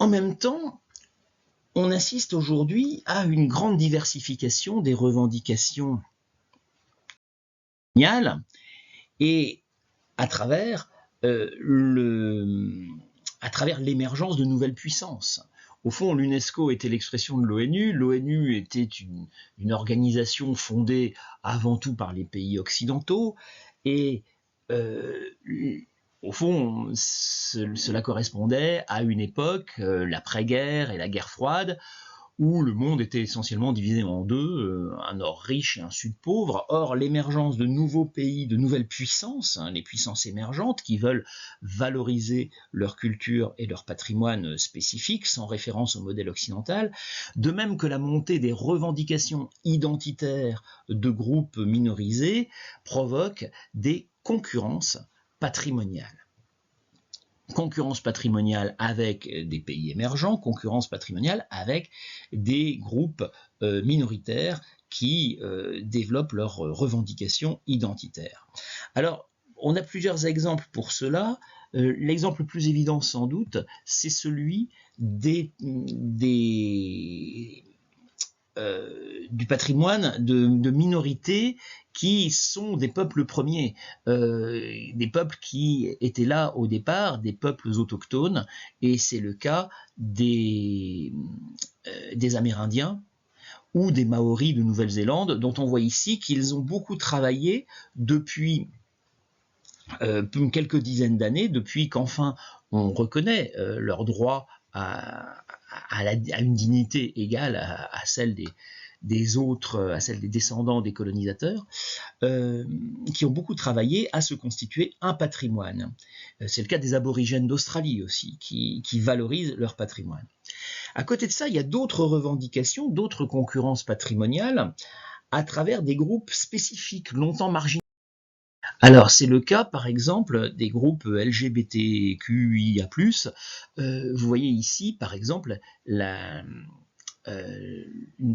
même temps, on assiste aujourd'hui à une grande diversification des revendications coloniales et à travers l'émergence de nouvelles puissances. Au fond, l'UNESCO était l'expression de l'ONU. L'ONU était une organisation fondée avant tout par les pays occidentaux et au fond, cela correspondait à une époque, l'après-guerre et la guerre froide, où le monde était essentiellement divisé en deux, un nord riche et un sud pauvre. Or, l'émergence de nouveaux pays, de nouvelles puissances, les puissances émergentes qui veulent valoriser leur culture et leur patrimoine spécifique, sans référence au modèle occidental, de même que la montée des revendications identitaires de groupes minorisés, provoque des concurrences patrimoniales. Concurrence patrimoniale avec des pays émergents, concurrence patrimoniale avec des groupes minoritaires qui développent leurs revendications identitaires. Alors, on a plusieurs exemples pour cela. L'exemple le plus évident, sans doute, c'est celui du patrimoine de minorités qui sont des peuples premiers, des peuples qui étaient là au départ, des peuples autochtones, et c'est le cas des Amérindiens ou des Maoris de Nouvelle-Zélande, dont on voit ici qu'ils ont beaucoup travaillé depuis quelques dizaines d'années, depuis qu'enfin on reconnaît leur droit à une dignité égale à celle des autres, à celle des descendants des colonisateurs, qui ont beaucoup travaillé à se constituer un patrimoine. C'est le cas des aborigènes d'Australie aussi, qui valorisent leur patrimoine. À côté de ça, il y a d'autres revendications, d'autres concurrences patrimoniales, à travers des groupes spécifiques, longtemps marginaux. Alors, c'est le cas, par exemple, des groupes LGBTQIA+. Vous voyez ici, par exemple, une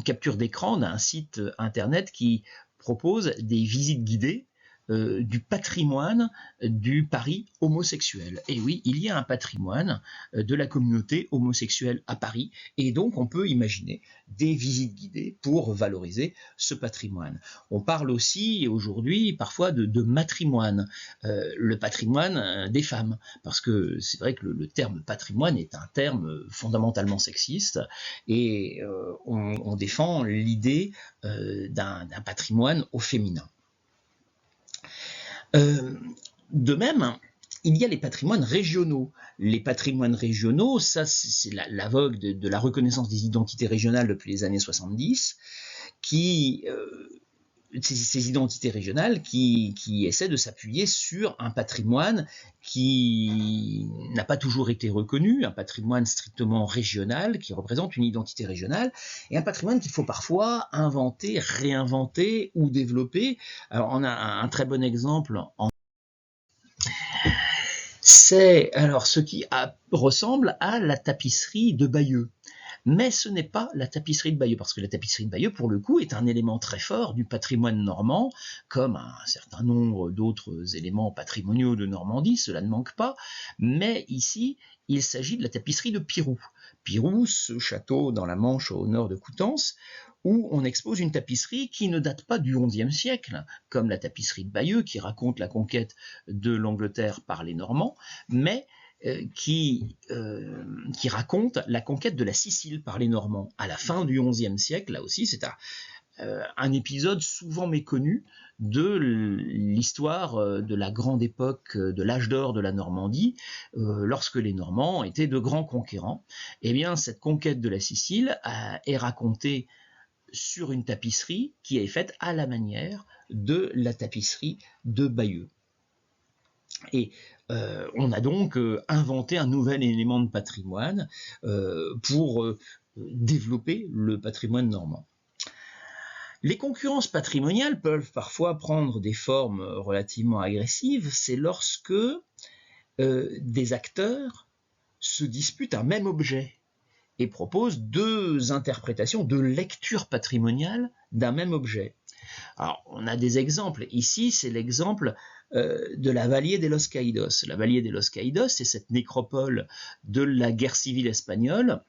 capture d'écran d'un site internet qui propose des visites guidées du patrimoine du Paris homosexuel. Et oui, il y a un patrimoine de la communauté homosexuelle à Paris, et donc on peut imaginer des visites guidées pour valoriser ce patrimoine. On parle aussi aujourd'hui parfois de matrimoine, le patrimoine des femmes, parce que c'est vrai que le terme patrimoine est un terme fondamentalement sexiste, et on défend l'idée d'un patrimoine au féminin. De même, il y a les patrimoines régionaux. Les patrimoines régionaux, ça c'est la vogue de la reconnaissance des identités régionales depuis les années 70, ces identités régionales qui essaient de s'appuyer sur un patrimoine qui n'a pas toujours été reconnu, un patrimoine strictement régional qui représente une identité régionale, et un patrimoine qu'il faut parfois inventer, réinventer ou développer. Alors on a un très bon exemple c'est alors ce qui ressemble à la tapisserie de Bayeux. Mais ce n'est pas la tapisserie de Bayeux, parce que la tapisserie de Bayeux, pour le coup, est un élément très fort du patrimoine normand, comme un certain nombre d'autres éléments patrimoniaux de Normandie, cela ne manque pas. Mais ici, il s'agit de la tapisserie de Pirou. Pirou, ce château dans la Manche au nord de Coutances, où on expose une tapisserie qui ne date pas du XIe siècle, comme la tapisserie de Bayeux, qui raconte la conquête de l'Angleterre par les Normands, mais qui raconte la conquête de la Sicile par les Normands à la fin du XIe siècle. Là aussi, c'est un épisode souvent méconnu de l'histoire de la grande époque de l'âge d'or de la Normandie, lorsque les Normands étaient de grands conquérants. Eh bien, cette conquête de la Sicile est racontée sur une tapisserie qui est faite à la manière de la tapisserie de Bayeux. Et on a donc inventé un nouvel élément de patrimoine pour développer le patrimoine normand. Les concurrences patrimoniales peuvent parfois prendre des formes relativement agressives. C'est lorsque des acteurs se disputent un même objet et proposent deux interprétations, deux lectures patrimoniales d'un même objet. Alors, on a des exemples. Ici, c'est l'exemple de la Valle de los Caídos. La Valle de los Caídos, c'est cette nécropole de la guerre civile espagnole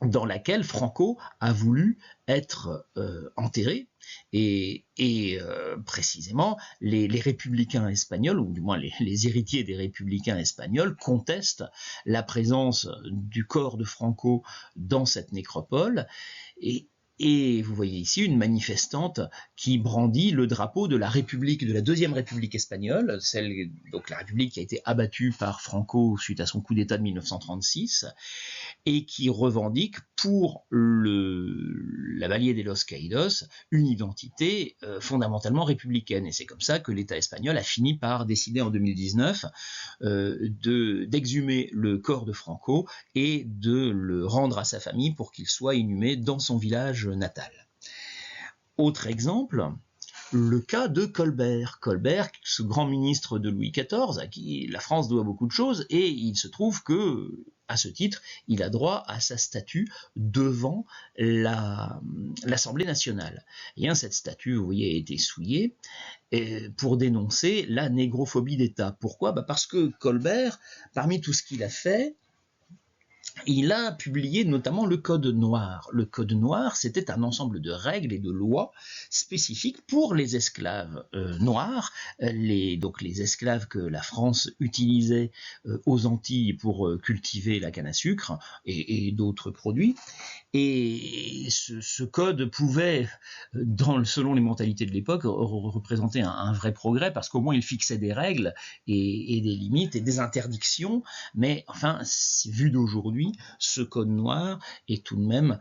dans laquelle Franco a voulu être enterré. Et précisément, les républicains espagnols, ou du moins les héritiers des républicains espagnols, contestent la présence du corps de Franco dans cette nécropole. Et vous voyez ici une manifestante qui brandit le drapeau de la République, de la Deuxième République espagnole, donc la République qui a été abattue par Franco suite à son coup d'État de 1936, et qui revendique pour la Valle de los Caídos une identité fondamentalement républicaine. Et c'est comme ça que l'État espagnol a fini par décider en 2019 d'exhumer le corps de Franco et de le rendre à sa famille pour qu'il soit inhumé dans son village natal. Autre exemple, le cas de Colbert. Colbert, ce grand ministre de Louis XIV, à qui la France doit beaucoup de choses, et il se trouve que, à ce titre, il a droit à sa statue devant l'Assemblée nationale. Et cette statue, vous voyez, a été souillée pour dénoncer la négrophobie d'État. Pourquoi ? Parce que Colbert, parmi tout ce qu'il a fait, il a publié notamment le Code noir. Le Code noir, c'était un ensemble de règles et de lois spécifiques pour les esclaves noirs, donc les esclaves que la France utilisait aux Antilles pour cultiver la canne à sucre et d'autres produits. Et ce code pouvait, selon les mentalités de l'époque, représenter un vrai progrès, parce qu'au moins il fixait des règles et des limites et des interdictions, mais enfin, vu d'aujourd'hui, ce code noir est tout de même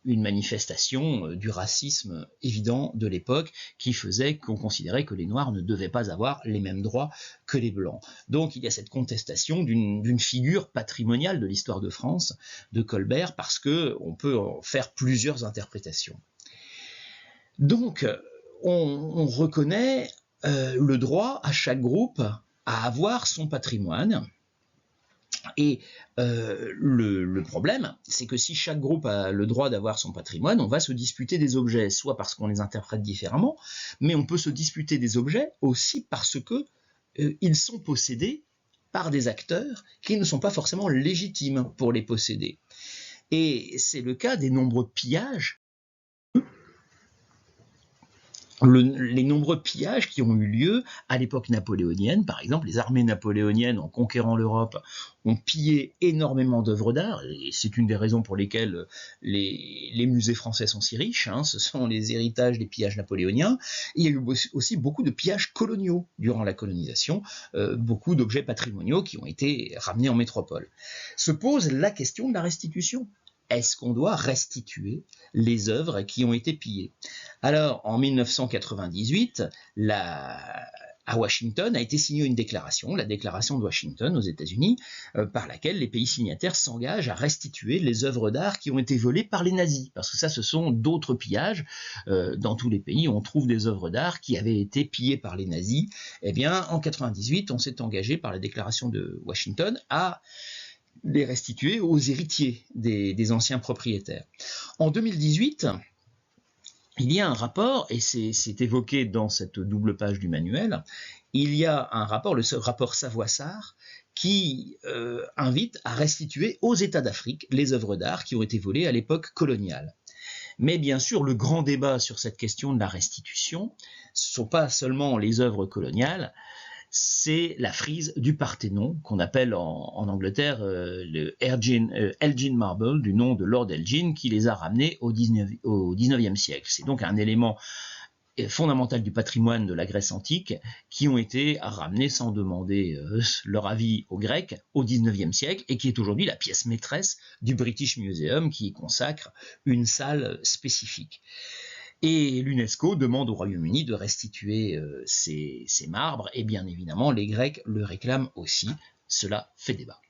une manifestation du racisme évident de l'époque qui faisait qu'on considérait que les Noirs ne devaient pas avoir les mêmes droits que les Blancs. Donc il y a cette contestation d'une figure patrimoniale de l'histoire de France, de Colbert, parce qu'on peut en faire plusieurs interprétations. Donc on reconnaît le droit à chaque groupe à avoir son patrimoine. Et le problème, c'est que si chaque groupe a le droit d'avoir son patrimoine, on va se disputer des objets, soit parce qu'on les interprète différemment, mais on peut se disputer des objets aussi parce que ils sont possédés par des acteurs qui ne sont pas forcément légitimes pour les posséder. Et c'est le cas des nombreux pillages. Les nombreux pillages qui ont eu lieu à l'époque napoléonienne. Par exemple, les armées napoléoniennes, en conquérant l'Europe, ont pillé énormément d'œuvres d'art, et c'est une des raisons pour lesquelles les musées français sont si riches, ce sont les héritages des pillages napoléoniens. Il y a eu aussi beaucoup de pillages coloniaux durant la colonisation, beaucoup d'objets patrimoniaux qui ont été ramenés en métropole. Se pose la question de la restitution. Est-ce qu'on doit restituer les œuvres qui ont été pillées ? Alors, en 1998, à Washington a été signée une déclaration, la déclaration de Washington aux États-Unis, par laquelle les pays signataires s'engagent à restituer les œuvres d'art qui ont été volées par les nazis. Parce que ça, ce sont d'autres pillages. Dans tous les pays, on trouve des œuvres d'art qui avaient été pillées par les nazis. Eh bien, en 1998, on s'est engagé par la déclaration de Washington à les restituer aux héritiers des anciens propriétaires. En 2018, il y a un rapport, et c'est évoqué dans cette double page du manuel, il y a un rapport, le rapport Savoy-Sarr, qui invite à restituer aux États d'Afrique les œuvres d'art qui ont été volées à l'époque coloniale. Mais bien sûr, le grand débat sur cette question de la restitution, ce ne sont pas seulement les œuvres coloniales, c'est la frise du Parthénon, qu'on appelle en Angleterre le Elgin Marble, du nom de Lord Elgin, qui les a ramenés au 19e siècle. C'est donc un élément fondamental du patrimoine de la Grèce antique, qui ont été ramenés sans demander leur avis aux Grecs au 19e siècle, et qui est aujourd'hui la pièce maîtresse du British Museum, qui y consacre une salle spécifique. Et l'UNESCO demande au Royaume-Uni de restituer ces marbres, et bien évidemment les Grecs le réclament aussi. Cela fait débat.